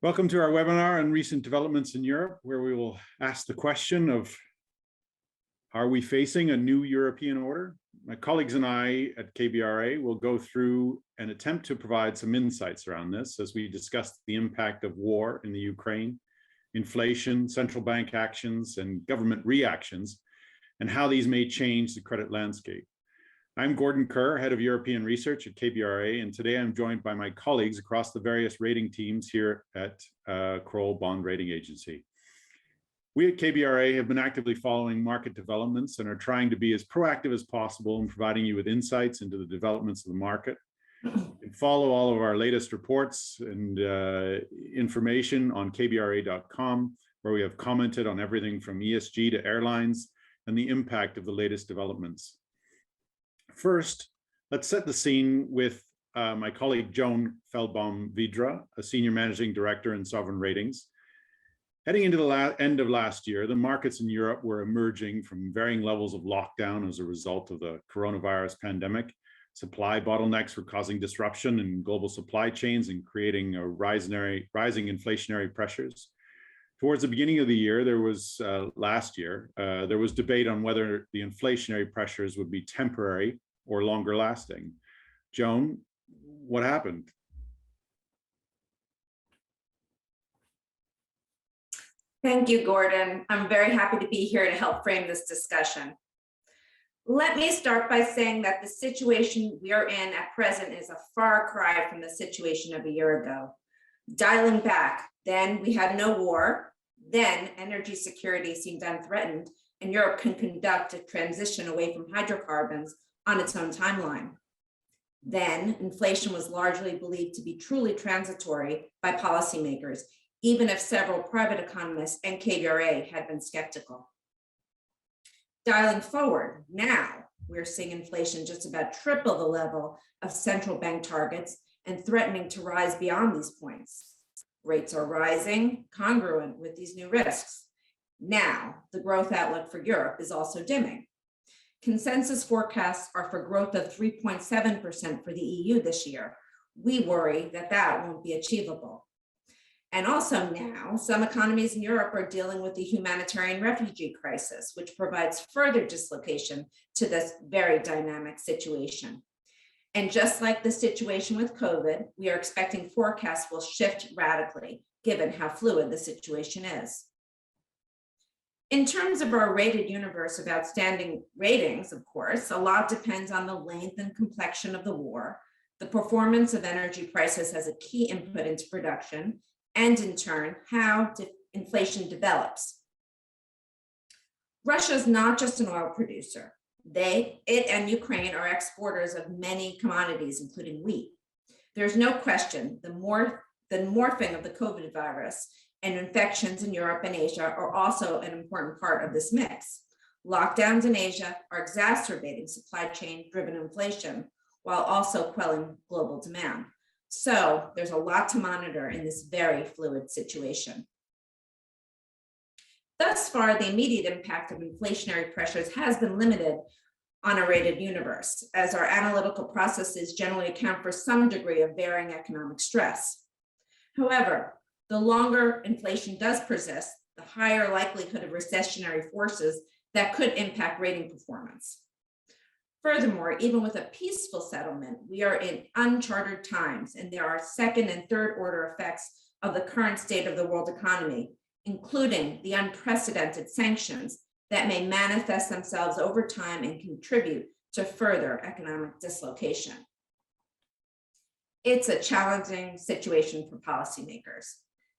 Welcome to our webinar on recent developments in Europe, where we will ask the question of, are we facing a new European order? My colleagues and I at KBRA will go through and attempt to provide some insights around this as we discuss the impact of war in the Ukraine, inflation, central bank actions, and government reactions, and how these may change the credit landscape. I'm Gordon Kerr, Head of European Research at KBRA, and today I'm joined by my colleagues across the various rating teams here at Kroll Bond Rating Agency. We at KBRA have been actively following market developments and are trying to be as proactive as possible in providing you with insights into the developments of the market. You can follow all of our latest reports and information on kbra.com, where we have commented on everything from ESG to airlines and the impact of the latest developments. First, let's set the scene with my colleague Joan Feldbaum-Vidra, a Senior Managing Director in Sovereign Ratings. Heading into the end of last year, the markets in Europe were emerging from varying levels of lockdown as a result of the coronavirus pandemic. Supply bottlenecks were causing disruption in global supply chains and creating rising inflationary pressures. Towards the beginning of the year, there was debate on whether the inflationary pressures would be temporary or longer lasting. Joan, what happened? Thank you, Gordon. I'm very happy to be here to help frame this discussion. Let me start by saying that the situation we are in at present is a far cry from the situation of a year ago. Dialing back, then we had no war, then energy security seemed unthreatened, and Europe can conduct a transition away from hydrocarbons on its own timeline. Then inflation was largely believed to be truly transitory by policymakers, even if several private economists and KBRA had been skeptical. Dialing forward, now we're seeing inflation just about triple the level of central bank targets and threatening to rise beyond these points. Rates are rising, congruent with these new risks. Now, the growth outlook for Europe is also dimming. Consensus forecasts are for growth of 3.7% for the EU this year. We worry that that won't be achievable. And also now, some economies in Europe are dealing with the humanitarian refugee crisis, which provides further dislocation to this very dynamic situation. And just like the situation with COVID, we are expecting forecasts will shift radically, given how fluid the situation is. In terms of our rated universe of outstanding ratings, of course, a lot depends on the length and complexion of the war, the performance of energy prices as a key input into production, and in turn, how inflation develops. Russia is not just an oil producer. It and Ukraine are exporters of many commodities, including wheat. There's no question the morphing of the COVID virus and infections in Europe and Asia are also an important part of this mix. Lockdowns in Asia are exacerbating supply chain driven inflation while also quelling global demand. So there's a lot to monitor in this very fluid situation. Thus far, the immediate impact of inflationary pressures has been limited on a rated universe, as our analytical processes generally account for some degree of varying economic stress. However, the longer inflation does persist, the higher likelihood of recessionary forces that could impact rating performance. Furthermore, even with a peaceful settlement, we are in uncharted times, and there are second and third order effects of the current state of the world economy, including the unprecedented sanctions that may manifest themselves over time and contribute to further economic dislocation. It's a challenging situation for policymakers.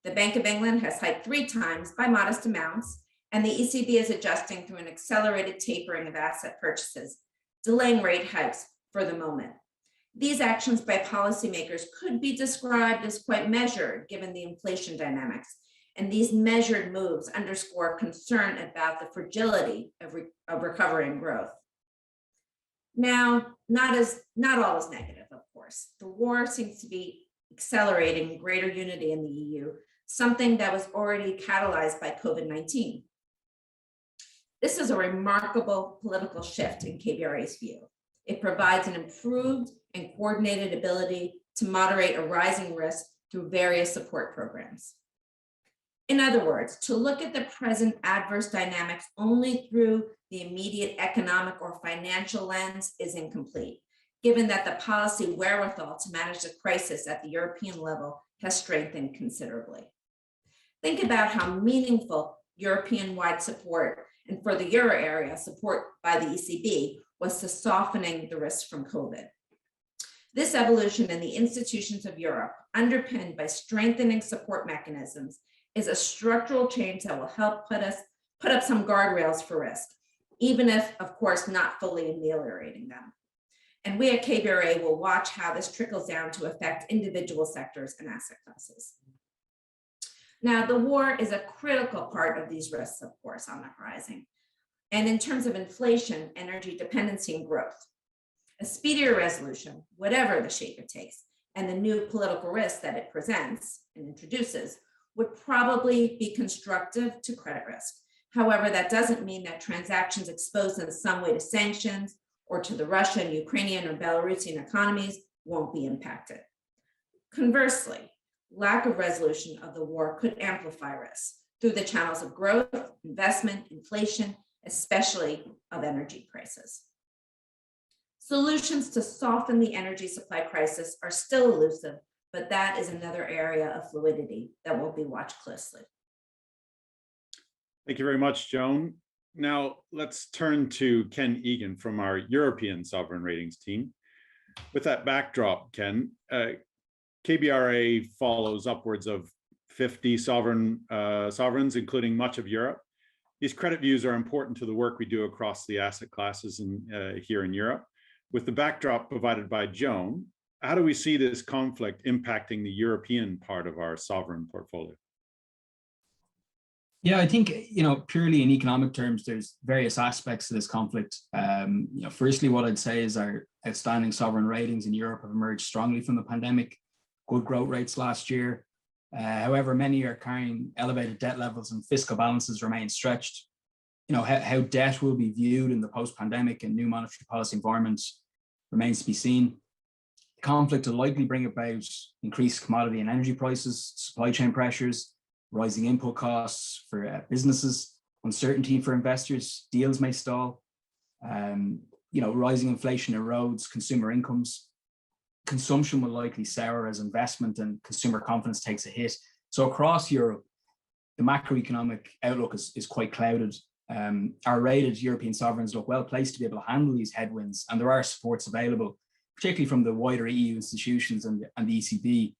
The Bank of England has hiked 3 times by modest amounts, and the ECB is adjusting through an accelerated tapering of asset purchases, delaying rate hikes for the moment. These actions by policymakers could be described as quite measured given the inflation dynamics, and these measured moves underscore concern about the fragility of recovery and growth. Now, not all is negative, of course. The war seems to be accelerating greater unity in the EU, something that was already catalyzed by COVID-19. This is a remarkable political shift in KBRA's view. It provides an improved and coordinated ability to moderate a rising risk through various support programs. In other words, to look at the present adverse dynamics only through the immediate economic or financial lens is incomplete, given that the policy wherewithal to manage the crisis at the European level has strengthened considerably. Think about how meaningful European-wide support, and for the euro area, support by the ECB was to softening the risk from COVID. This evolution in the institutions of Europe, underpinned by strengthening support mechanisms, is a structural change that will help put up some guardrails for risk, even if, of course, not fully ameliorating them. And we at KBRA will watch how this trickles down to affect individual sectors and asset classes. Now, the war is a critical part of these risks, of course, on the horizon. And in terms of inflation, energy dependency, and growth, a speedier resolution, whatever the shape it takes, and the new political risks that it presents and introduces would probably be constructive to credit risk. However, that doesn't mean that transactions exposed in some way to sanctions or to the Russian, Ukrainian, or Belarusian economies won't be impacted. Conversely, lack of resolution of the war could amplify risks through the channels of growth, investment, inflation, especially of energy prices. Solutions to soften the energy supply crisis are still elusive, but that is another area of fluidity that will be watched closely. Thank you very much, Joan. Now let's turn to Ken Egan from our European Sovereign Ratings team. With that backdrop, Ken, KBRA follows upwards of 50 sovereigns, including much of Europe. These credit views are important to the work we do across the asset classes here in Europe. With the backdrop provided by Joan, how do we see this conflict impacting the European part of our sovereign portfolio? Yeah, I think, purely in economic terms, there's various aspects to this conflict. Firstly, what I'd say is our outstanding sovereign ratings in Europe have emerged strongly from the pandemic, good growth rates last year. However, many are carrying elevated debt levels and fiscal balances remain stretched. How debt will be viewed in the post-pandemic and new monetary policy environment remains to be seen. The conflict will likely bring about increased commodity and energy prices, supply chain pressures, rising input costs for businesses, uncertainty for investors, deals may stall. Rising inflation erodes consumer incomes. Consumption will likely sour as investment and consumer confidence takes a hit. So across Europe, the macroeconomic outlook is quite clouded. Our rated European sovereigns look well placed to be able to handle these headwinds, and there are supports available, particularly from the wider EU institutions and the ECB.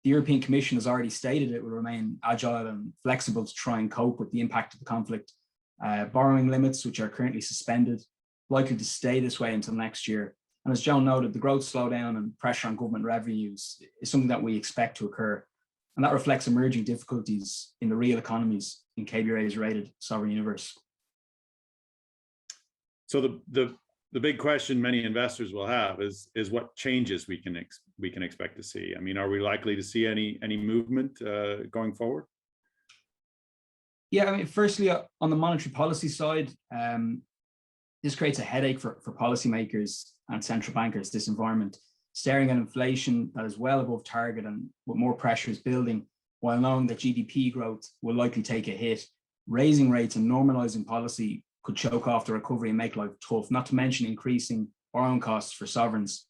The European Commission has already stated it will remain agile and flexible to try and cope with the impact of the conflict. Borrowing limits, which are currently suspended, likely to stay this way until next year. And as Joan noted, the growth slowdown and pressure on government revenues is something that we expect to occur. And that reflects emerging difficulties in the real economies in KBRA's rated sovereign universe. So the big question many investors will have is what changes we can expect to see. I mean, are we likely to see any movement going forward? Yeah, I mean, firstly, on the monetary policy side, this creates a headache for policymakers and central bankers, this environment, staring at inflation that is well above target and with more pressures building, while knowing that GDP growth will likely take a hit. Raising rates and normalizing policy could choke off the recovery and make life tough, not to mention increasing borrowing costs for sovereigns.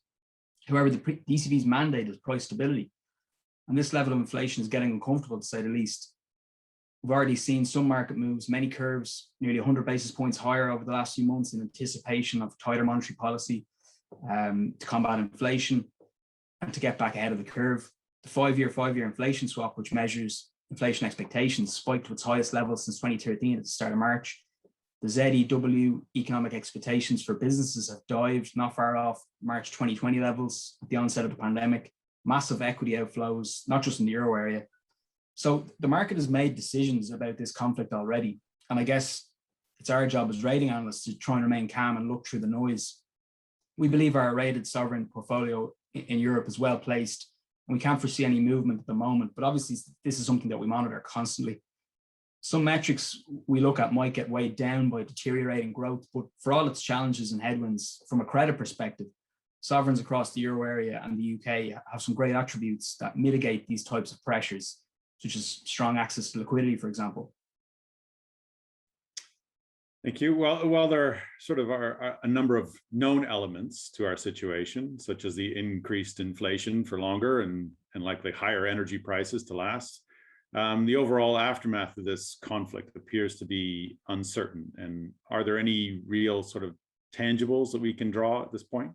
However, the ECB's mandate is price stability, and this level of inflation is getting uncomfortable, to say the least. We've already seen some market moves, many curves, nearly 100 basis points higher over the last few months in anticipation of tighter monetary policy to combat inflation and to get back ahead of the curve. The five-year inflation swap, which measures inflation expectations, spiked to its highest level since 2013 at the start of March. The ZEW economic expectations for businesses have dived not far off March 2020 levels at the onset of the pandemic. Massive equity outflows, not just in the euro area. So the market has made decisions about this conflict already. And I guess it's our job as rating analysts to try and remain calm and look through the noise. We believe our rated sovereign portfolio in Europe is well placed, and we can't foresee any movement at the moment. But obviously, this is something that we monitor constantly. Some metrics we look at might get weighed down by deteriorating growth, but for all its challenges and headwinds, from a credit perspective, sovereigns across the euro area and the UK have some great attributes that mitigate these types of pressures, such as strong access to liquidity, for example. Thank you. Well, there sort of are a number of known elements to our situation, such as the increased inflation for longer and likely higher energy prices to last. The overall aftermath of this conflict appears to be uncertain. And are there any real sort of tangibles that we can draw at this point?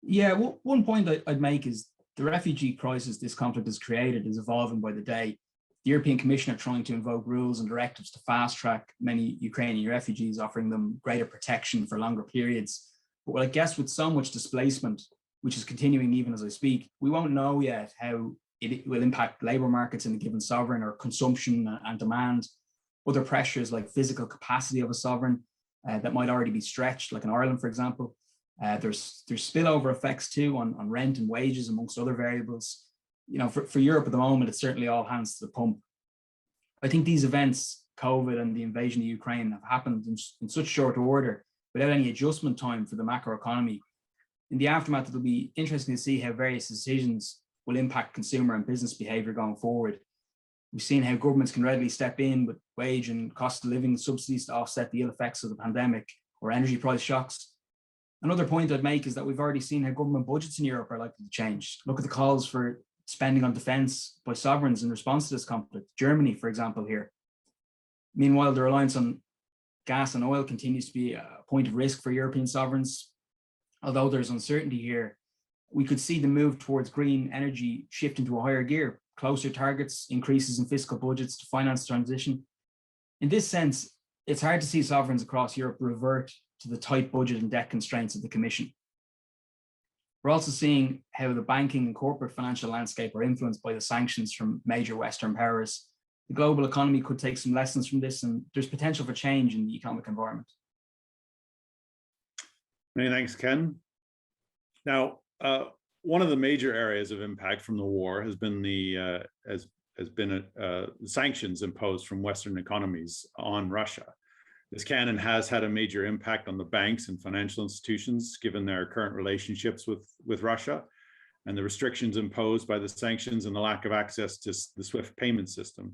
Yeah, well, one point I'd make is the refugee crisis this conflict has created is evolving by the day. The European Commission are trying to invoke rules and directives to fast track many Ukrainian refugees, offering them greater protection for longer periods. But I guess with so much displacement, which is continuing even as I speak, we won't know yet how it will impact labour markets in a given sovereign, or consumption and demand. Other pressures like physical capacity of a sovereign that might already be stretched, like in Ireland, for example. There's spillover effects too on rent and wages, amongst other variables. You know, for Europe at the moment, it's certainly all hands to the pump. I think these events, COVID and the invasion of Ukraine, have happened in such short order without any adjustment time for the macroeconomy. In the aftermath, it'll be interesting to see how various decisions will impact consumer and business behaviour going forward. We've seen how governments can readily step in with wage and cost of living subsidies to offset the ill effects of the pandemic or energy price shocks. Another point I'd make is that we've already seen how government budgets in Europe are likely to change. Look at the calls for spending on defence by sovereigns in response to this conflict. Germany, for example, here. Meanwhile, the reliance on gas and oil continues to be a point of risk for European sovereigns. Although there's uncertainty here, we could see the move towards green energy shift into a higher gear, closer targets, increases in fiscal budgets to finance transition. In this sense, it's hard to see sovereigns across Europe revert to the tight budget and debt constraints of the Commission. We're also seeing how the banking and corporate financial landscape are influenced by the sanctions from major Western powers. The global economy could take some lessons from this, and there's potential for change in the economic environment. Many thanks, Ken. Now, one of the major areas of impact from the war has been the sanctions imposed from Western economies on Russia. This canon has had a major impact on the banks and financial institutions, given their current relationships with Russia and the restrictions imposed by the sanctions and the lack of access to the SWIFT payment system.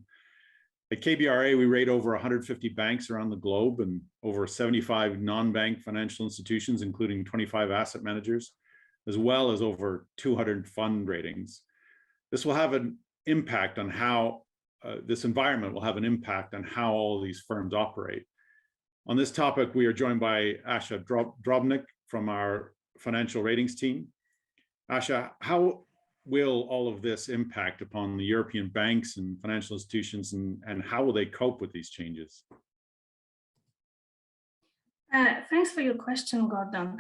At KBRA, we rate over 150 banks around the globe and over 75 non-bank financial institutions, including 25 asset managers, as well as over 200 fund ratings. This will have an impact on how, this environment will have an impact on how all these firms operate. On this topic, we are joined by Asha Drobnik from our financial ratings team. Asha, how will all of this impact upon the European banks and financial institutions, and how will they cope with these changes? Thanks for your question, Gordon.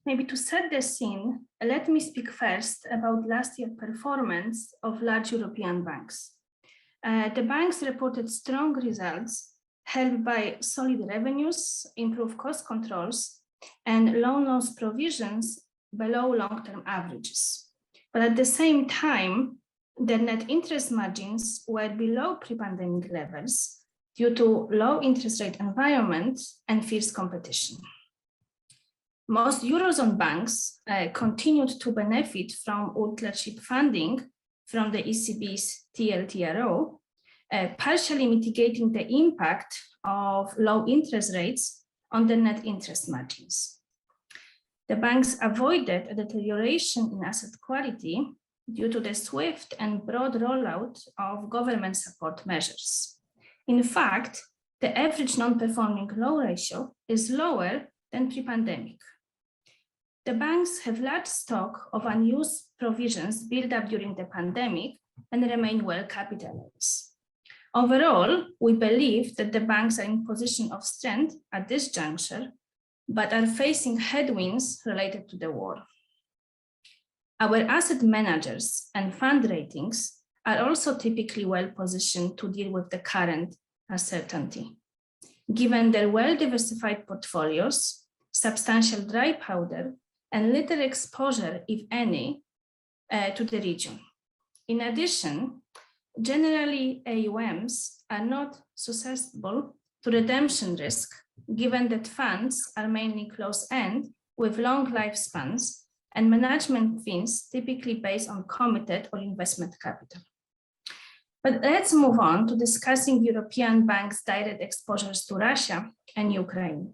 Maybe to set the scene, let me speak first about last year's performance of large European banks. The banks reported strong results, helped by solid revenues, improved cost controls, and loan loss provisions below long-term averages. But at the same time, their net interest margins were below pre-pandemic levels due to low interest rate environment and fierce competition. Most Eurozone banks continued to benefit from ultra-cheap funding from the ECB's TLTRO, partially mitigating the impact of low interest rates on the net interest margins. The banks avoided a deterioration in asset quality due to the swift and broad rollout of government support measures. In fact, the average non-performing loan ratio is lower than pre-pandemic. The banks have large stock of unused provisions built up during the pandemic and remain well capitalized. Overall, we believe that the banks are in position of strength at this juncture, but are facing headwinds related to the war. Our asset managers and fund ratings are also typically well positioned to deal with the current uncertainty, given their well-diversified portfolios, substantial dry powder, and little exposure, if any, to the region. In addition, generally, AUMs are not susceptible to redemption risk, given that funds are mainly closed-end with long lifespans and management fees typically based on committed or investment capital. But let's move on to discussing European banks' direct exposures to Russia and Ukraine.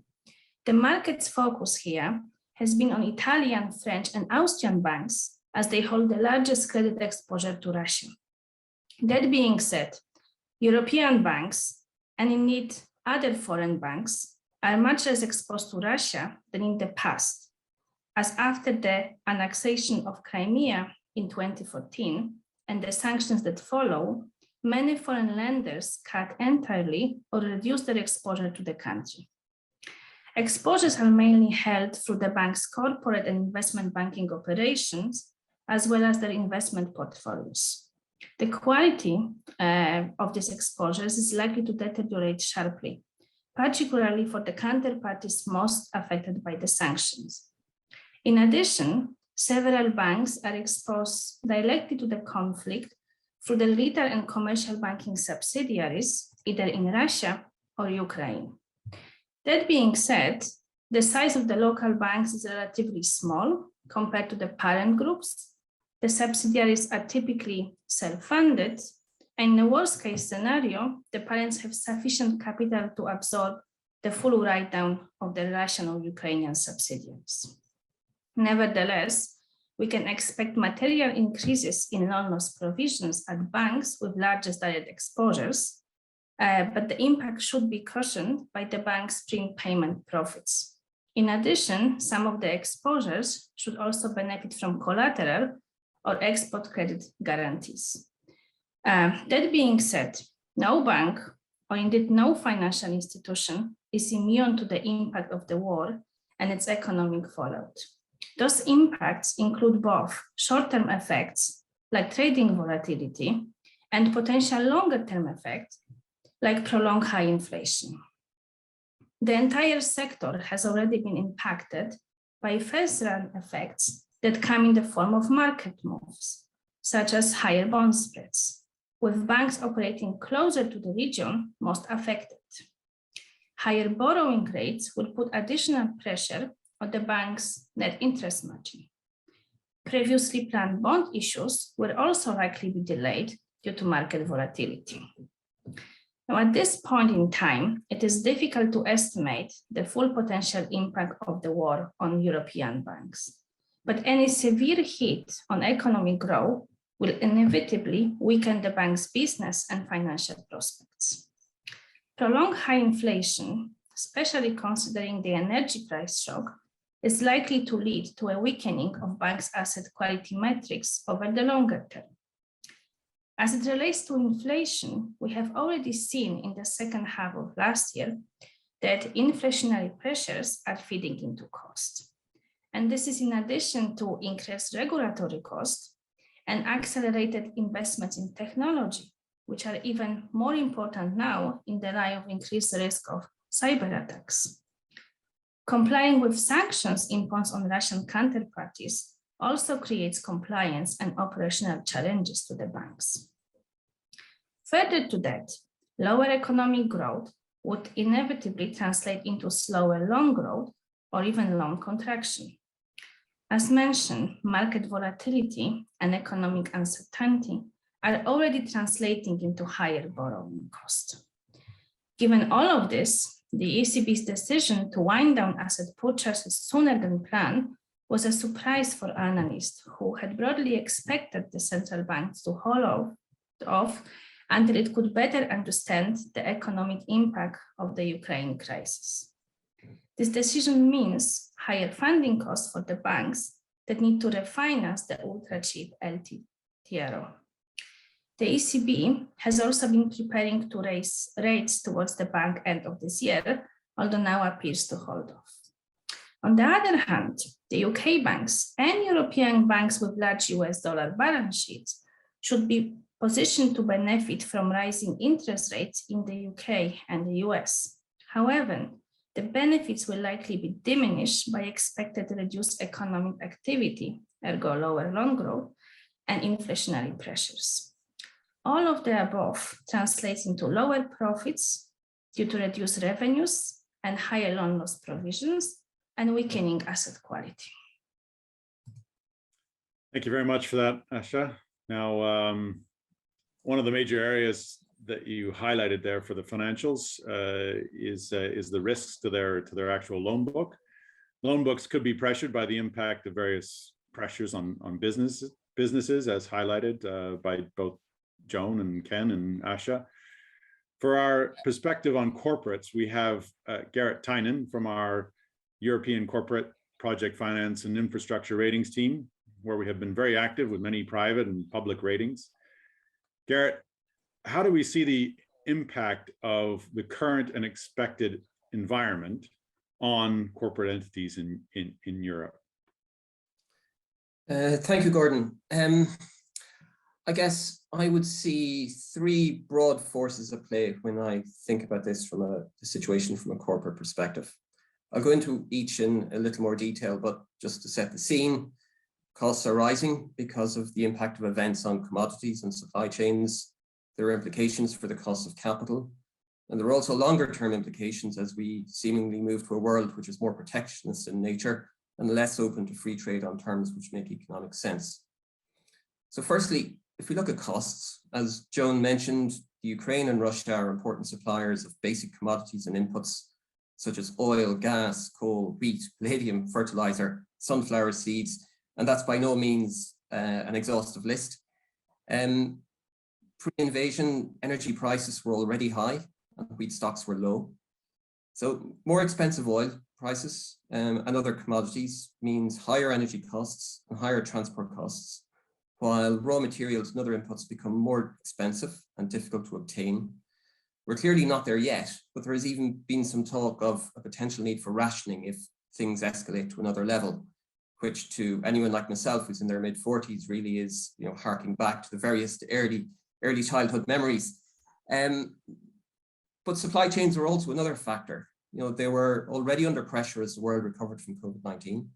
The market's focus here has been on Italian, French, and Austrian banks as they hold the largest credit exposure to Russia. That being said, European banks, and indeed other foreign banks, are much less exposed to Russia than in the past, as after the annexation of Crimea in 2014 and the sanctions that follow, many foreign lenders cut entirely or reduced their exposure to the country. Exposures are mainly held through the bank's corporate and investment banking operations, as well as their investment portfolios. The quality of these exposures is likely to deteriorate sharply, particularly for the counterparties most affected by the sanctions. In addition, several banks are exposed directly to the conflict through the retail and commercial banking subsidiaries, either in Russia or Ukraine. That being said, the size of the local banks is relatively small compared to the parent groups. The subsidiaries are typically self-funded, and in the worst-case scenario, the parents have sufficient capital to absorb the full write-down of the Russian or Ukrainian subsidiaries. Nevertheless, we can expect material increases in loan loss provisions at banks with largest direct exposures, but the impact should be cushioned by the bank's prepayment profits. In addition, some of the exposures should also benefit from collateral or export credit guarantees. That being said, no bank, or indeed no financial institution, is immune to the impact of the war and its economic fallout. Those impacts include both short-term effects, like trading volatility, and potential longer-term effects, like prolonged high inflation. The entire sector has already been impacted by first-run effects that come in the form of market moves, such as higher bond spreads, with banks operating closer to the region most affected. Higher borrowing rates will put additional pressure on the bank's net interest margin. Previously planned bond issues will also likely be delayed due to market volatility. Now, at this point in time, it is difficult to estimate the full potential impact of the war on European banks. But any severe hit on economic growth will inevitably weaken the bank's business and financial prospects. Prolonged high inflation, especially considering the energy price shock, is likely to lead to a weakening of banks' asset quality metrics over the longer term. As it relates to inflation, we have already seen in the second half of last year that inflationary pressures are feeding into cost. And this is in addition to increased regulatory costs and accelerated investments in technology, which are even more important now in the light of increased risk of cyber attacks. Complying with sanctions imposed on Russian counterparties also creates compliance and operational challenges to the banks. Further to that, lower economic growth would inevitably translate into slower loan growth or even loan contraction. As mentioned, market volatility and economic uncertainty are already translating into higher borrowing costs. Given all of this, the ECB's decision to wind down asset purchases sooner than planned was a surprise for analysts who had broadly expected the central banks to hold off until it could better understand the economic impact of the Ukraine crisis. This decision means higher funding costs for the banks that need to refinance the ultra-cheap LTRO. The ECB has also been preparing to raise rates towards the back end of this year, although now appears to hold off. On the other hand, the UK banks and European banks with large US dollar balance sheets should be positioned to benefit from rising interest rates in the UK and the US. However, the benefits will likely be diminished by expected reduced economic activity, ergo lower loan growth, and inflationary pressures. All of the above translates into lower profits due to reduced revenues and higher loan loss provisions, and weakening asset quality. Thank you very much for that, Asha. Now, one of the major areas that you highlighted there for the financials is the risks to their actual loan book. Loan books could be pressured by the impact of various pressures on businesses, as highlighted by both Joan and Ken and Asha. For our perspective on corporates, we have Garret Tynan from our European Corporate Project Finance and Infrastructure Ratings team, where we have been very active with many private and public ratings. Garret, how do we see the impact of the current and expected environment on corporate entities in Europe? Thank you, Gordon. I guess I would see three broad forces at play when I think about this from the situation from a corporate perspective. I'll go into each in a little more detail, but just to set the scene, costs are rising because of the impact of events on commodities and supply chains. There are implications for the cost of capital, and there are also longer term implications as we seemingly move to a world which is more protectionist in nature and less open to free trade on terms which make economic sense. So firstly, if we look at costs, as Joan mentioned, the Ukraine and Russia are important suppliers of basic commodities and inputs such as oil, gas, coal, wheat, palladium, fertilizer, sunflower seeds, and that's by no means an exhaustive list. Pre-invasion, energy prices were already high and wheat stocks were low. So more expensive oil prices and other commodities means higher energy costs and higher transport costs, while raw materials and other inputs become more expensive and difficult to obtain. We're clearly not there yet, but there has even been some talk of a potential need for rationing if things escalate to another level, which to anyone like myself who's in their mid-40s really is, harking back to the various early childhood memories. But supply chains are also another factor. They were already under pressure as the world recovered from COVID-19.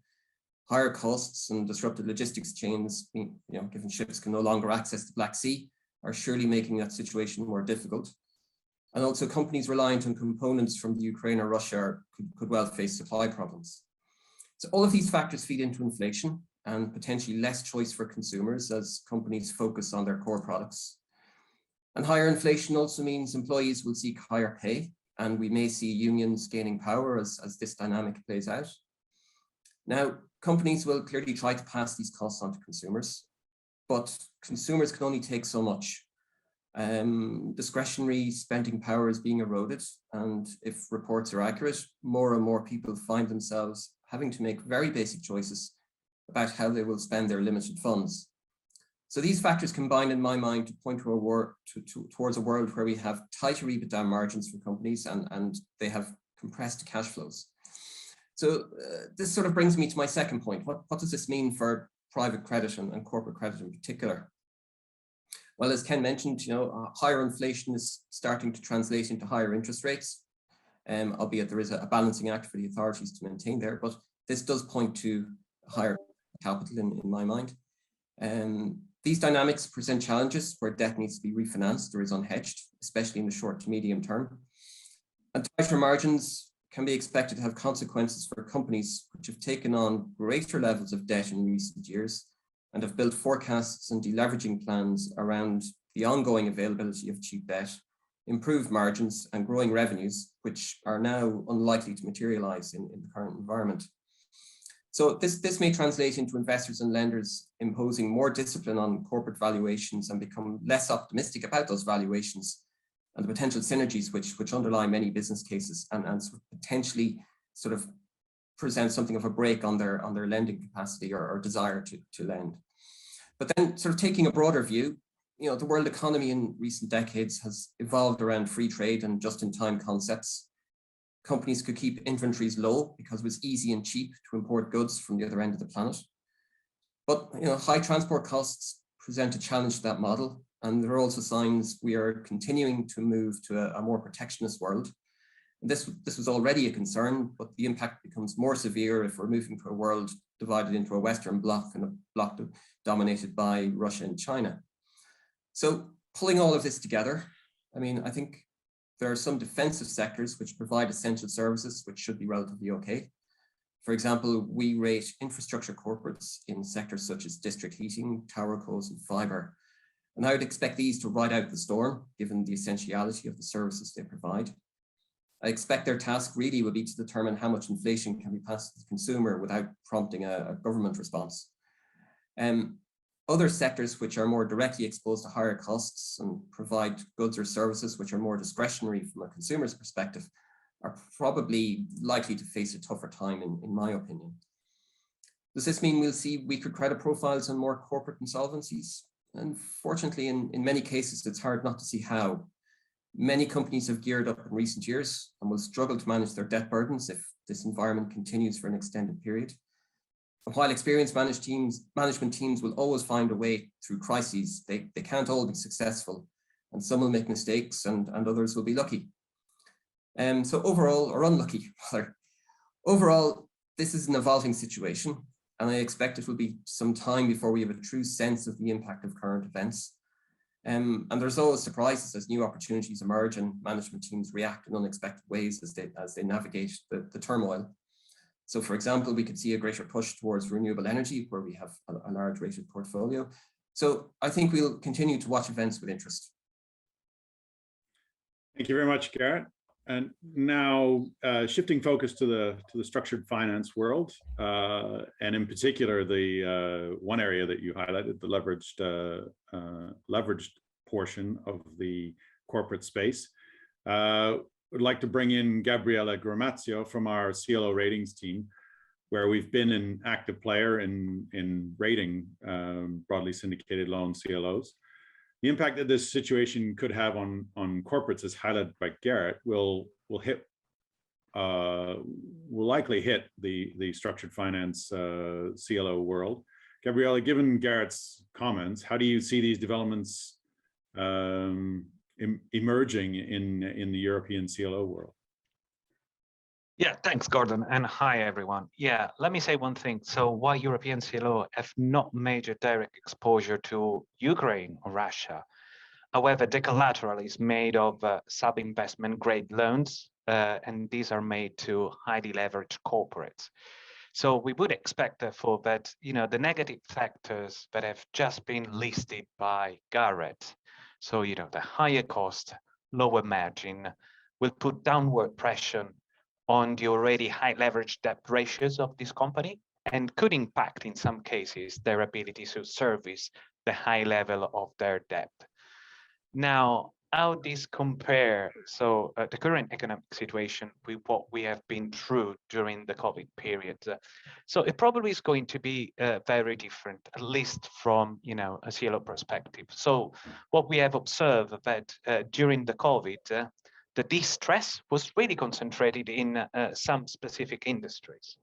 Higher costs and disrupted logistics chains, given ships can no longer access the Black Sea, are surely making that situation more difficult. And also companies reliant on components from the Ukraine or Russia could well face supply problems. So all of these factors feed into inflation and potentially less choice for consumers as companies focus on their core products. And higher inflation also means employees will seek higher pay, and we may see unions gaining power as this dynamic plays out. Now, companies will clearly try to pass these costs on to consumers, but consumers can only take so much. Discretionary spending power is being eroded, and if reports are accurate, more and more people find themselves having to make very basic choices about how they will spend their limited funds. So these factors combine, in my mind, to point towards a world where we have tighter EBITDA margins for companies and they have compressed cash flows. So this sort of brings me to my second point. What does this mean for private credit and corporate credit in particular? Well, as Ken mentioned, higher inflation is starting to translate into higher interest rates, albeit there is a balancing act for the authorities to maintain there, but this does point to higher capital in my mind. These dynamics present challenges where debt needs to be refinanced or is unhedged, especially in the short to medium term. And tighter margins can be expected to have consequences for companies which have taken on greater levels of debt in recent years and have built forecasts and deleveraging plans around the ongoing availability of cheap debt, improved margins and growing revenues, which are now unlikely to materialize in the current environment. So this may translate into investors and lenders imposing more discipline on corporate valuations and become less optimistic about those valuations and the potential synergies which underlie many business cases and potentially sort of present something of a brake on their lending capacity or desire to lend. But then sort of taking a broader view, the world economy in recent decades has evolved around free trade and just-in-time concepts. Companies could keep inventories low because it was easy and cheap to import goods from the other end of the planet. But high transport costs present a challenge to that model, and there are also signs we are continuing to move to a more protectionist world. This was already a concern, but the impact becomes more severe if we're moving to a world divided into a Western bloc and a bloc dominated by Russia and China. So pulling all of this together, I think there are some defensive sectors which provide essential services which should be relatively okay. For example, we rate infrastructure corporates in sectors such as district heating, towercos, and fibre. And I would expect these to ride out the storm, given the essentiality of the services they provide. I expect their task really will be to determine how much inflation can be passed to the consumer without prompting a government response. Other sectors which are more directly exposed to higher costs and provide goods or services which are more discretionary from a consumer's perspective are probably likely to face a tougher time, in my opinion. Does this mean we'll see weaker credit profiles and more corporate insolvencies? Unfortunately, in many cases, it's hard not to see how. Many companies have geared up in recent years and will struggle to manage their debt burdens if this environment continues for an extended period. And while experienced management teams will always find a way through crises, they can't all be successful, and some will make mistakes and others will be lucky. So overall, or unlucky rather, overall, this is an evolving situation, and I expect it will be some time before we have a true sense of the impact of current events. And there's always surprises as new opportunities emerge and management teams react in unexpected ways as they navigate the turmoil. So for example, we could see a greater push towards renewable energy where we have a large rated portfolio. So I think we'll continue to watch events with interest. Thank you very much, Garret. And now shifting focus to the structured finance world, and in particular, the one area that you highlighted, the leveraged portion of the corporate space. Would like to bring in Gabriele Gramazio from our CLO ratings team, where we've been an active player in rating broadly syndicated loan CLOs. The impact that this situation could have on corporates, as highlighted by Garret, will likely hit the structured finance CLO world. Gabriele, given Garret's comments, how do you see these developments emerging in the European CLO world? Yeah, thanks, Gordon, and hi, everyone. Yeah, let me say one thing. So while European CLO have not major direct exposure to Ukraine or Russia, however, the collateral is made of sub-investment grade loans, and these are made to highly leveraged corporates. So we would expect, therefore, that the negative factors that have just been listed by Garret, so the higher cost, lower margin, will put downward pressure on the already high leverage debt ratios of this company and could impact, in some cases, their ability to service the high level of their debt. Now, how this compare, so the current economic situation with what we have been through during the COVID period. So it probably is going to be very different, at least from a CLO perspective. So what we have observed that during the COVID, the distress was really concentrated in some specific industries.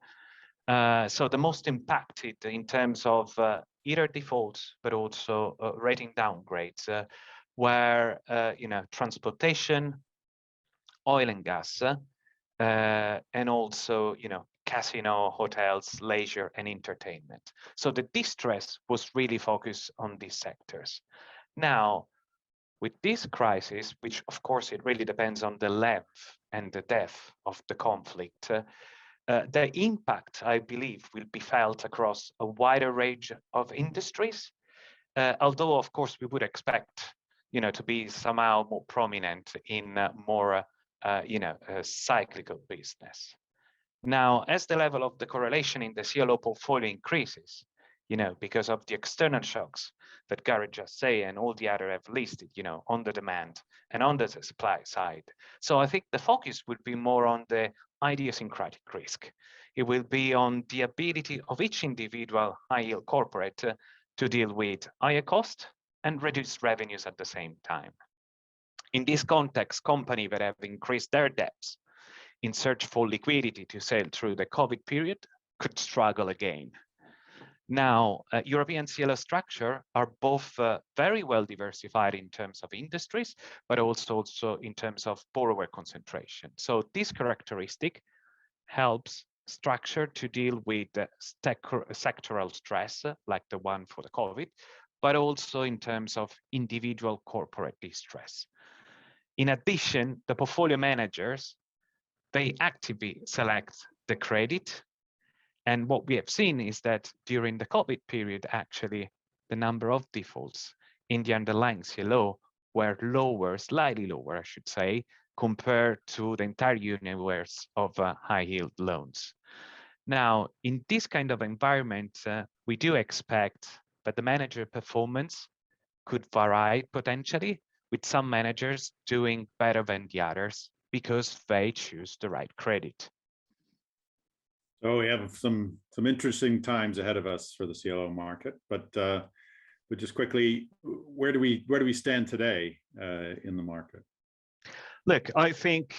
So the most impacted in terms of either defaults, but also rating downgrades, were transportation, oil and gas, and also casino, hotels, leisure, and entertainment. So the distress was really focused on these sectors. Now, with this crisis, which of course it really depends on the length and the depth of the conflict, the impact, I believe, will be felt across a wider range of industries, although of course we would expect to be somehow more prominent in more cyclical business. Now, as the level of the correlation in the CLO portfolio increases, because of the external shocks that Garret just said and all the other have listed, on the demand and on the supply side. So I think the focus would be more on the idiosyncratic risk. It will be on the ability of each individual high-yield corporate to deal with higher cost and reduce revenues at the same time. In this context, companies that have increased their debts in search for liquidity to sail through the COVID period could struggle again. Now, European CLO structure are both very well diversified in terms of industries, but also in terms of borrower concentration. So this characteristic helps structure to deal with sectoral stress, like the one for the COVID, but also in terms of individual corporate distress. In addition, the portfolio managers, they actively select the credit And what we have seen is that during the COVID period, actually, the number of defaults in the underlying CLO were lower, slightly lower, I should say, compared to the entire universe of high yield loans. Now, in this kind of environment, we do expect that the manager performance could vary potentially, with some managers doing better than the others because they choose the right credit. So we have some interesting times ahead of us for the CLO market, but just quickly, where do we stand today in the market? Look, I think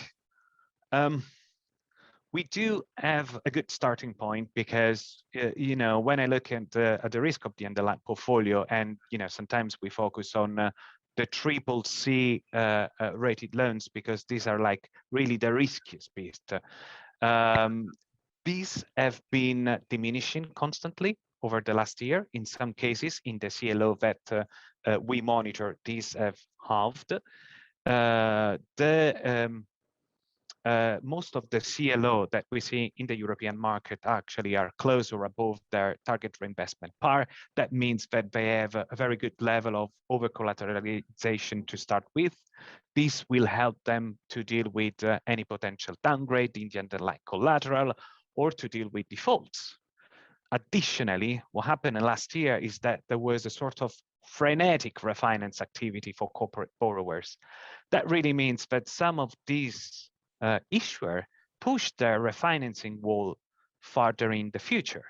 we do have a good starting point because you know, when I look at the risk of the underlying portfolio, and you know, sometimes we focus on the triple C rated loans because these are like really the riskiest piece. These have been diminishing constantly over the last year. In some cases, in the CLO that we monitor, these have halved. Most of the CLO that we see in the European market actually are close or above their target reinvestment par. That means that they have a very good level of over-collateralization to start with. This will help them to deal with any potential downgrade in the underlying collateral or to deal with defaults. Additionally, what happened last year is that there was a sort of frenetic refinance activity for corporate borrowers. That really means that some of these issuers push their refinancing wall farther in the future.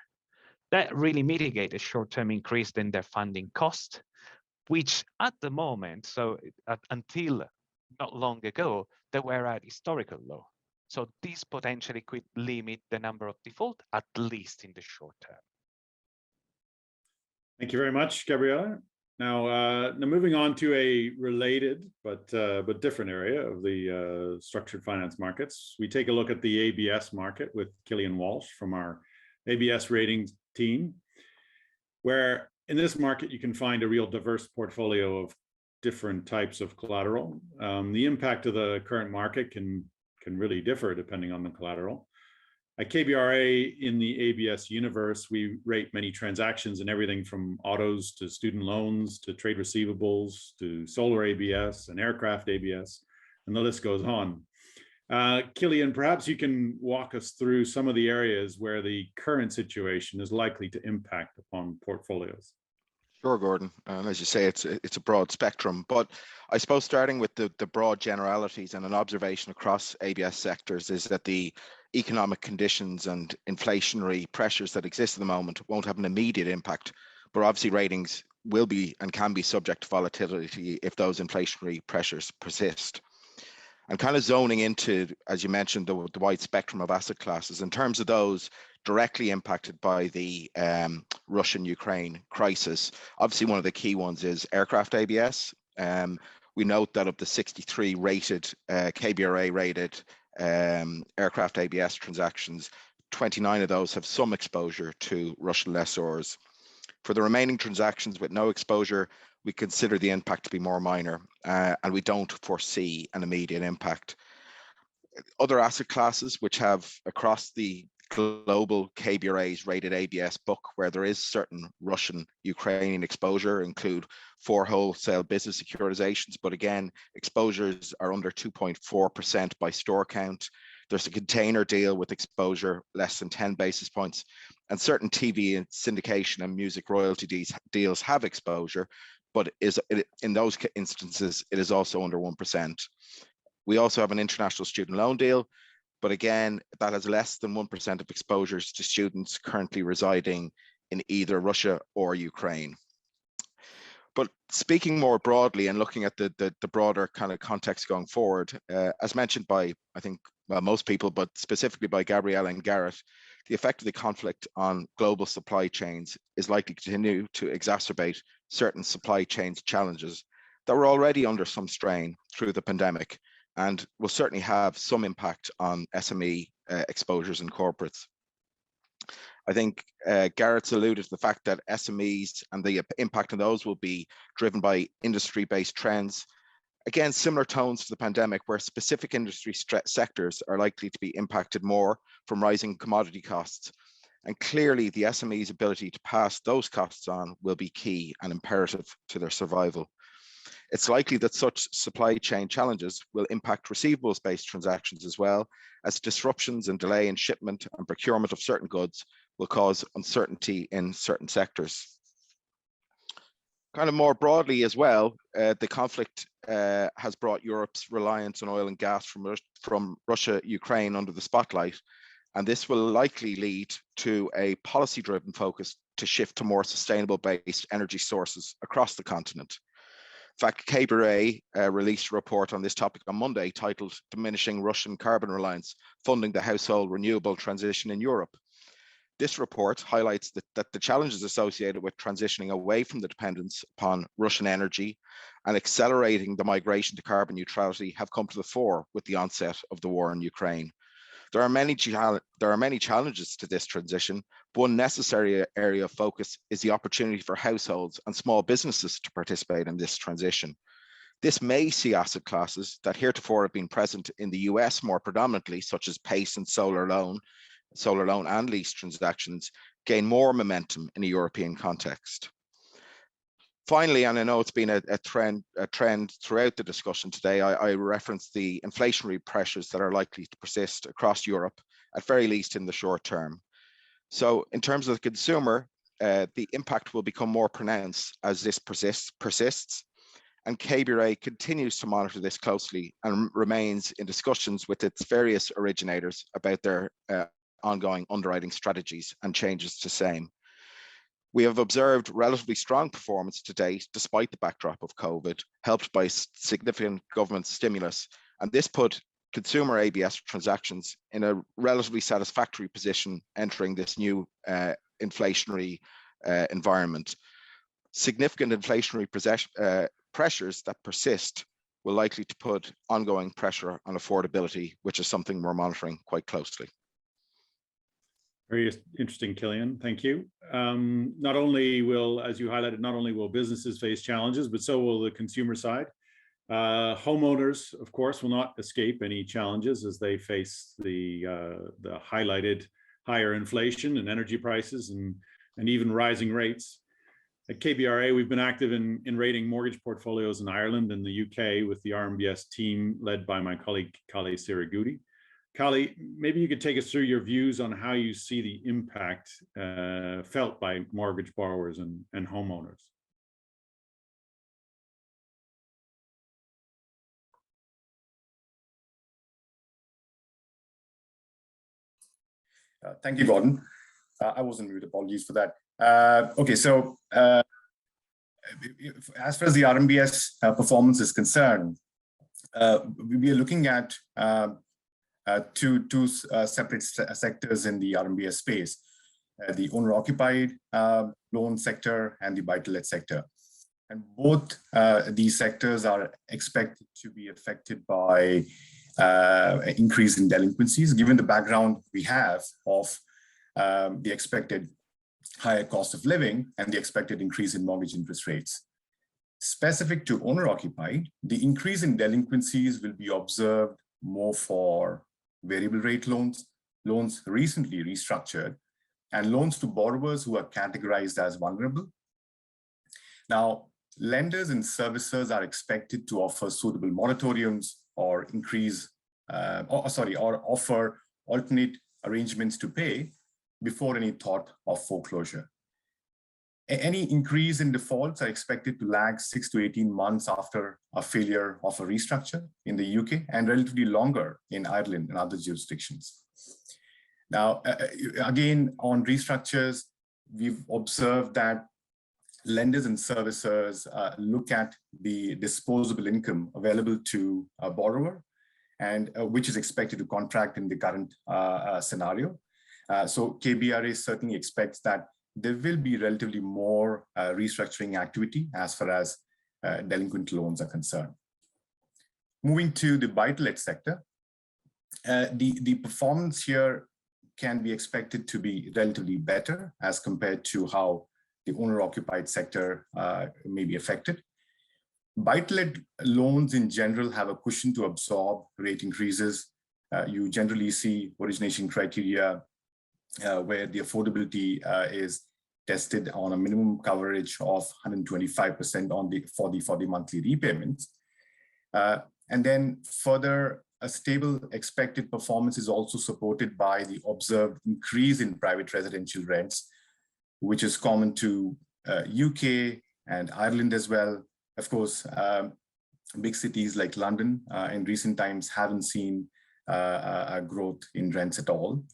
That really mitigates a short-term increase in their funding cost, which at the moment, so until not long ago, they were at historical low. So this potentially could limit the number of defaults, at least in the short term. Thank you very much, Gabriele. Now moving on to a related but different area of the structured finance markets, we take a look at the ABS market with Kilian Walsh from our ABS ratings team, where in this market you can find a real diverse portfolio of different types of collateral. The impact of the current market can really differ depending on the collateral. At KBRA, in the ABS universe, we rate many transactions in everything from autos to student loans to trade receivables to solar ABS and aircraft ABS, and the list goes on. Kilian, perhaps you can walk us through some of the areas where the current situation is likely to impact upon portfolios. Sure, Gordon. As you say, it's a broad spectrum, but I suppose starting with the broad generalities and an observation across ABS sectors is that the economic conditions and inflationary pressures that exist at the moment won't have an immediate impact, but obviously ratings will be and can be subject to volatility if those inflationary pressures persist. And kind of zoning into, as you mentioned, the wide spectrum of asset classes, in terms of those directly impacted by the Russian-Ukraine crisis, obviously one of the key ones is aircraft ABS. We note that of the 63 rated, KBRA rated aircraft ABS transactions, 29 of those have some exposure to Russian lessors. For the remaining transactions with no exposure, we consider the impact to be more minor, and we don't foresee an immediate impact. Other asset classes which have across the global KBRA's rated ABS book where there is certain Russian-Ukrainian exposure include 4 wholesale business securitizations, but again, exposures are under 2.4% by store count. There's a container deal with exposure less than 10 basis points, and certain TV and syndication and music royalty deals have exposure, but in those instances, it is also under 1%. We also have an international student loan deal, but again, that has less than 1% of exposures to students currently residing in either Russia or Ukraine. But speaking more broadly and looking at the broader kind of context going forward, as mentioned by, I think, well, most people, but specifically by Gabriele and Garret, the effect of the conflict on global supply chains is likely to continue to exacerbate certain supply chain challenges that were already under some strain through the pandemic and will certainly have some impact on SME exposures and corporates. I think Garrett's alluded to the fact that SMEs and the impact on those will be driven by industry-based trends. Again, similar tones to the pandemic, where specific industry sectors are likely to be impacted more from rising commodity costs. And clearly the SME's ability to pass those costs on will be key and imperative to their survival. It's likely that such supply chain challenges will impact receivables-based transactions as well, as disruptions and delay in shipment and procurement of certain goods will cause uncertainty in certain sectors. Kind of more broadly as well, the conflict has brought Europe's reliance on oil and gas from Russia, Ukraine under the spotlight, and this will likely lead to a policy-driven focus to shift to more sustainable-based energy sources across the continent. In fact, KBRA released a report on this topic on Monday titled Diminishing Russian Carbon Reliance, Funding the Household Renewable Transition in Europe. This report highlights that the challenges associated with transitioning away from the dependence upon Russian energy and accelerating the migration to carbon neutrality have come to the fore with the onset of the war in Ukraine. There are many challenges to this transition. One necessary area of focus is the opportunity for households and small businesses to participate in this transition. This may see asset classes that heretofore have been present in the US more predominantly, such as PACE and solar loan and lease transactions, gain more momentum in a European context. Finally, and I know it's been a trend throughout the discussion today, I referenced the inflationary pressures that are likely to persist across Europe, at very least in the short term. So in terms of the consumer, the impact will become more pronounced as this persists, and KBRA continues to monitor this closely and remains in discussions with its various originators about their ongoing underwriting strategies and changes to same. We have observed relatively strong performance to date, despite the backdrop of COVID, helped by significant government stimulus, and this put consumer ABS transactions in a relatively satisfactory position entering this new inflationary environment. Significant inflationary pressures that persist will likely to put ongoing pressure on affordability, which is something we're monitoring quite closely. Very interesting, Kilian. Thank you. Not only will, as you highlighted, not only will businesses face challenges, but so will the consumer side. Homeowners, of course, will not escape any challenges as they face the highlighted higher inflation and energy prices and even rising rates. At KBRA, we've been active in rating mortgage portfolios in Ireland and the UK with the RMBS team led by my colleague Sirugudi. Kali, maybe you could take us through your views on how you see the impact felt by mortgage borrowers and homeowners. Thank you, Gordon. I wasn't muted, apologies for that. Okay, so as far as the RMBS performance is concerned, we are looking at two separate sectors in the RMBS space, the owner-occupied loan sector and the buy-to-let sector. And both these sectors are expected to be affected by increase in delinquencies, given the background we have of the expected higher cost of living and the expected increase in mortgage interest rates. Specific to owner-occupied, the increase in delinquencies will be observed more for variable rate loans, loans recently restructured, and loans to borrowers who are categorized as vulnerable. Now, lenders and servicers are expected to offer suitable moratoriums or or offer alternate arrangements to pay before any thought of foreclosure. Any increase in defaults are expected to lag 6 to 18 months after a failure of a restructure in the UK and relatively longer in Ireland and other jurisdictions. Now, again, on restructures, we've observed that lenders and servicers look at the disposable income available to a borrower and which is expected to contract in the current scenario. So KBRA certainly expects that there will be relatively more restructuring activity as far as delinquent loans are concerned. Moving to the buy-to-let sector, the performance here can be expected to be relatively better as compared to how the owner-occupied sector may be affected. Buy-to-let loans in general have a cushion to absorb rate increases. You generally see origination criteria where the affordability is tested on a minimum coverage of 125% for the monthly repayments. And then further, a stable expected performance is also supported by the observed increase in private residential rents, which is common to UK and Ireland as well. Of course, big cities like London in recent times haven't seen a growth in rents at all.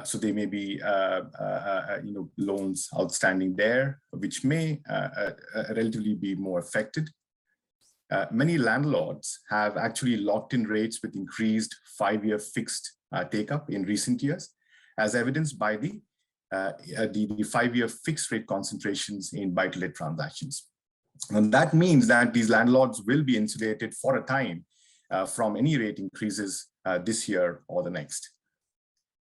So there may be loans outstanding there, which may relatively be more affected. Many landlords have actually locked in rates with increased 5-year fixed take-up in recent years, as evidenced by the 5-year fixed rate concentrations in buy-to-let transactions. And that means that these landlords will be insulated for a time from any rate increases this year or the next.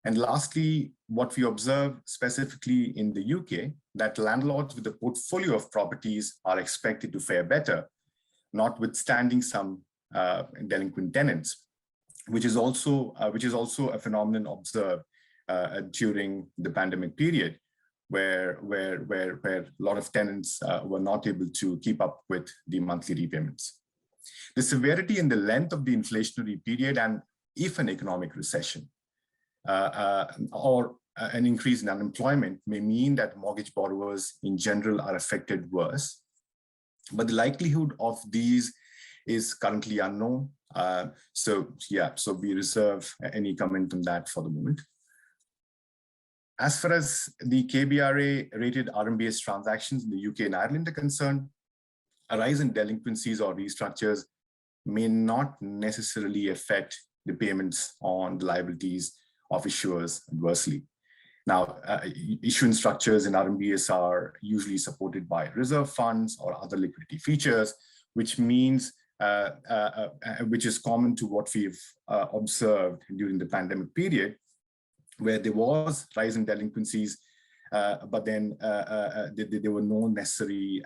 And lastly, what we observe specifically in the UK, that landlords with a portfolio of properties are expected to fare better, notwithstanding some delinquent tenants, which is also a phenomenon observed during the pandemic period, where a lot of tenants were not able to keep up with the monthly repayments. The severity and the length of the inflationary period, and if an economic recession or an increase in unemployment, may mean that mortgage borrowers in general are affected worse. But the likelihood of these is currently unknown. So we reserve any comment on that for the moment. As far as the KBRA rated RMBS transactions in the UK and Ireland are concerned, a rise in delinquencies or restructures may not necessarily affect the payments on the liabilities of issuers adversely. Now, issuance structures in RMBS are usually supported by reserve funds or other liquidity features, which means, which is common to what we've observed during the pandemic period, where there was rise in delinquencies, but then there were no necessary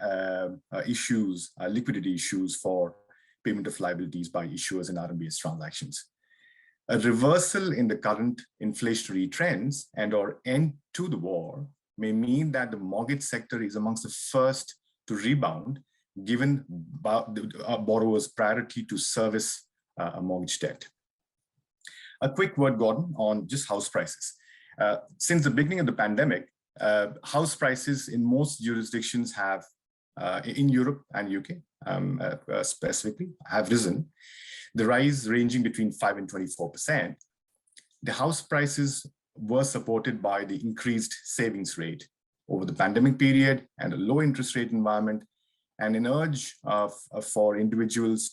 issues, liquidity issues for payment of liabilities by issuers in RMBS transactions. A reversal in the current inflationary trends and or end to the war may mean that the mortgage sector is amongst the first to rebound, given borrowers' priority to service a mortgage debt. A quick word, Gordon, on just house prices. Since the beginning of the pandemic, house prices in most jurisdictions have, in Europe and UK specifically, have risen. The rise ranging between 5 and 24%. The house prices were supported by the increased savings rate over the pandemic period and a low interest rate environment, and an urge for individuals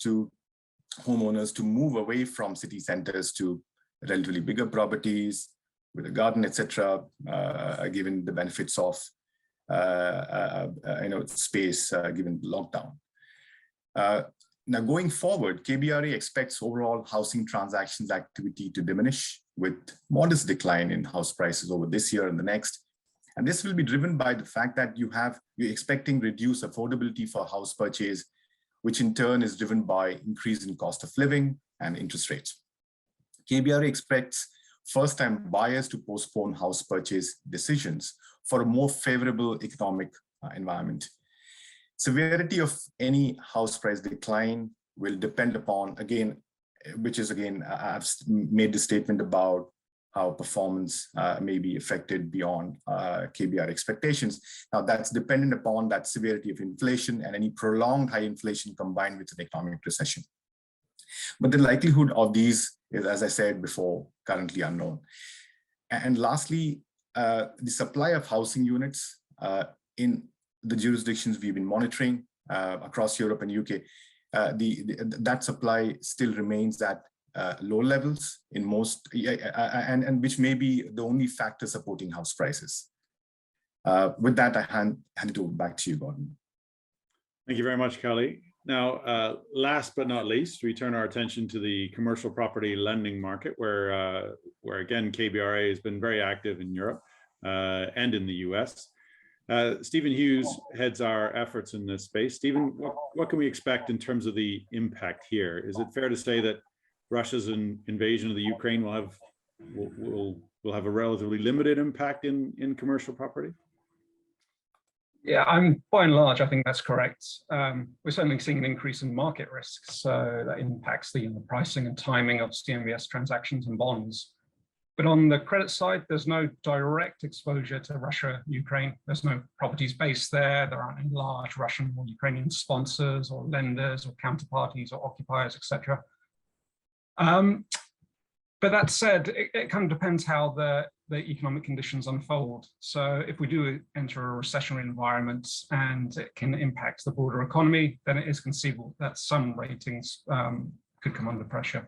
homeowners to move away from city centers to relatively bigger properties with a garden, etc., given the benefits of space given lockdown. Now, going forward, KBRA expects overall housing transactions activity to diminish with modest decline in house prices over this year and the next. And this will be driven by the fact that you're expecting reduced affordability for house purchase, which in turn is driven by increase in cost of living and interest rates. KBRA expects first-time buyers to postpone house purchase decisions for a more favorable economic environment. Severity of any house price decline will depend upon, again, I've made the statement about how performance may be affected beyond KBR expectations. Now, that's dependent upon that severity of inflation and any prolonged high inflation combined with an economic recession. But the likelihood of these is, as I said before, currently unknown. And lastly, the supply of housing units in the jurisdictions we've been monitoring across Europe and UK, that supply still remains at low levels in most, and which may be the only factor supporting house prices. With that, I hand it over back to you, Gordon. Thank you very much, Kelly. Now, last but not least, we turn our attention to the commercial property lending market, where again, KBRA has been very active in Europe and in the US. Stephen Hughes heads our efforts in this space. Stephen, what can we expect in terms of the impact here? Is it fair to say that Russia's invasion of the Ukraine will will have a relatively limited impact in commercial property? Yeah, by and large, I think that's correct. We're certainly seeing an increase in market risk, so that impacts the pricing and timing of CMBS transactions and bonds. But on the credit side, there's no direct exposure to Russia, Ukraine. There's no properties based there. There aren't any large Russian or Ukrainian sponsors or lenders or counterparties or occupiers, etc. But that said, it kind of depends how the economic conditions unfold. So if we do enter a recessionary environment and it can impact the broader economy, then it is conceivable that some ratings could come under pressure.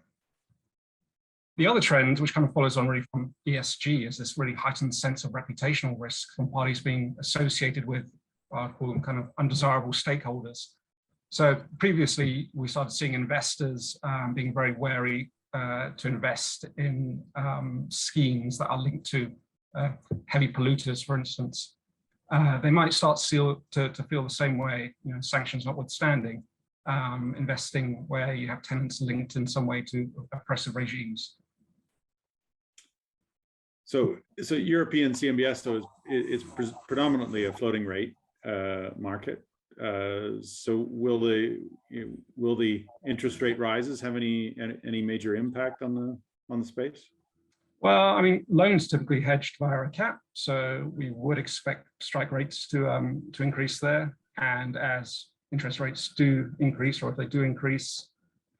The other trend, which kind of follows on really from ESG, is this really heightened sense of reputational risk from parties being associated with, I call them kind of undesirable stakeholders. So previously, we started seeing investors being very wary to invest in schemes that are linked to heavy polluters, for instance. They might start to feel the same way, sanctions notwithstanding, investing where you have tenants linked in some way to oppressive regimes. So European CMBS though is predominantly a floating rate market. So will the interest rate rises have any major impact on the space? Well, I mean, loans typically hedged via a cap, so we would expect strike rates to increase there. And as interest rates do increase, or if they do increase,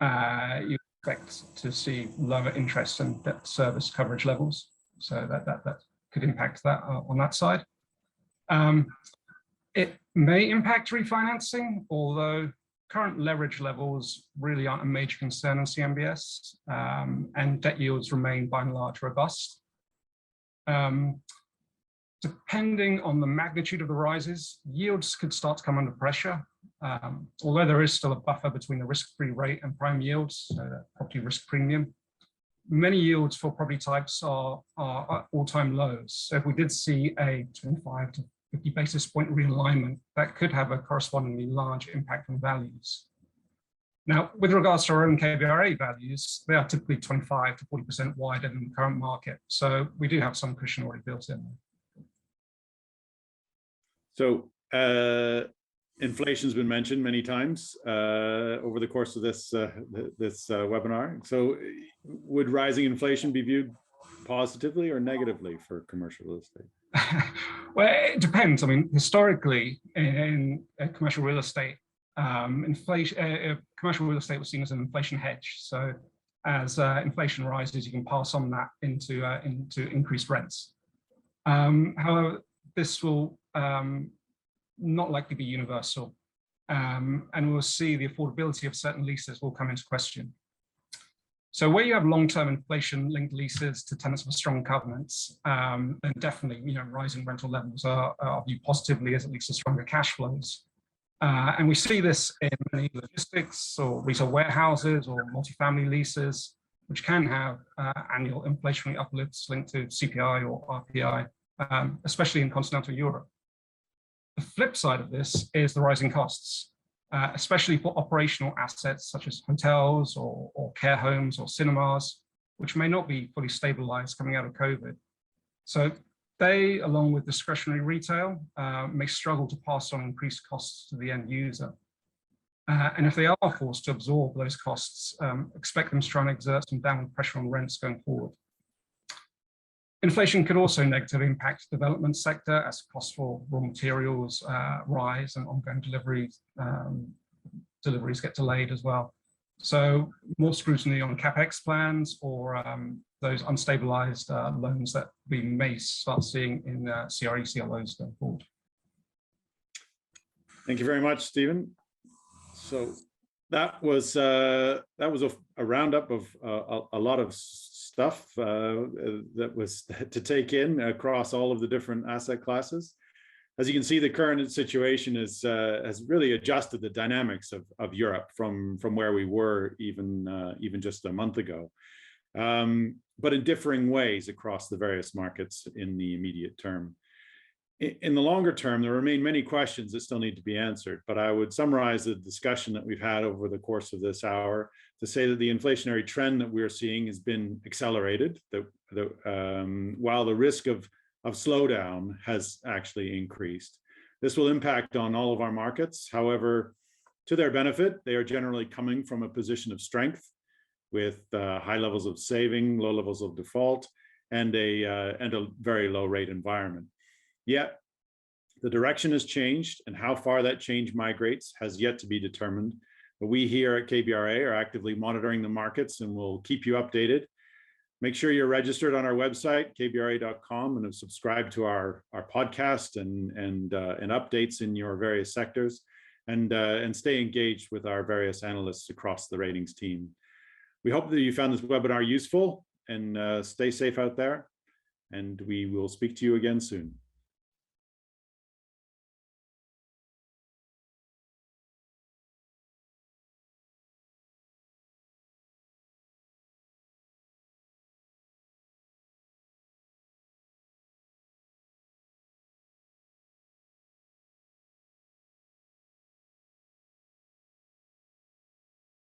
you expect to see lower interest and debt service coverage levels. So that could impact that on that side. It may impact refinancing, although current leverage levels really aren't a major concern in CMBS, and debt yields remain by and large robust. Depending on the magnitude of the rises, yields could start to come under pressure, although there is still a buffer between the risk-free rate and prime yields, so that property risk premium. Many yields for property types are at all-time lows. So if we did see a 25 to 50 basis point realignment, that could have a correspondingly large impact on values. Now, with regards to our own KBRA values, they are typically 25 to 40% wider than the current market. So we do have some cushion already built in. So inflation's been mentioned many times over the course of this webinar. So would rising inflation be viewed positively or negatively for commercial real estate? Well, it depends. I mean, historically in commercial real estate, commercial real estate was seen as an inflation hedge. So as inflation rises, you can pass on that into increased rents. However, this will not likely be universal, and we'll see the affordability of certain leases will come into question. So where you have long-term inflation-linked leases to tenants with strong covenants, then definitely, rising rental levels are viewed positively as it leads to stronger cash flows. And we see this in many logistics or retail warehouses or multifamily leases, which can have annual inflationary uplifts linked to CPI or RPI, especially in continental Europe. The flip side of this is the rising costs, especially for operational assets such as hotels or care homes or cinemas, which may not be fully stabilized coming out of COVID. So they, along with discretionary retail, may struggle to pass on increased costs to the end user. And if they are forced to absorb those costs, expect them to try and exert some downward pressure on rents going forward. Inflation could also negatively impact the development sector as costs for raw materials rise and ongoing deliveries get delayed as well. So more scrutiny on CapEx plans or those unstabilized loans that we may start seeing in CRE CLOs going forward. Thank you very much, Stephen. So that was a roundup of a lot of stuff that was to take in across all of the different asset classes. As you can see, the current situation has really adjusted the dynamics of Europe from where we were even just a month ago, but in differing ways across the various markets in the immediate term. In the longer term, there remain many questions that still need to be answered, but I would summarize the discussion that we've had over the course of this hour to say that the inflationary trend that we're seeing has been accelerated, while the risk of slowdown has actually increased. This will impact on all of our markets. However, to their benefit, they are generally coming from a position of strength with high levels of saving, low levels of default, and a very low rate environment. Yet, the direction has changed, and how far that change migrates has yet to be determined. But we here at KBRA are actively monitoring the markets and will keep you updated. Make sure you're registered on our website, kbra.com, and have subscribed to our podcast and updates in your various sectors, and stay engaged with our various analysts across the ratings team. We hope that you found this webinar useful, and stay safe out there, and we will speak to you again soon.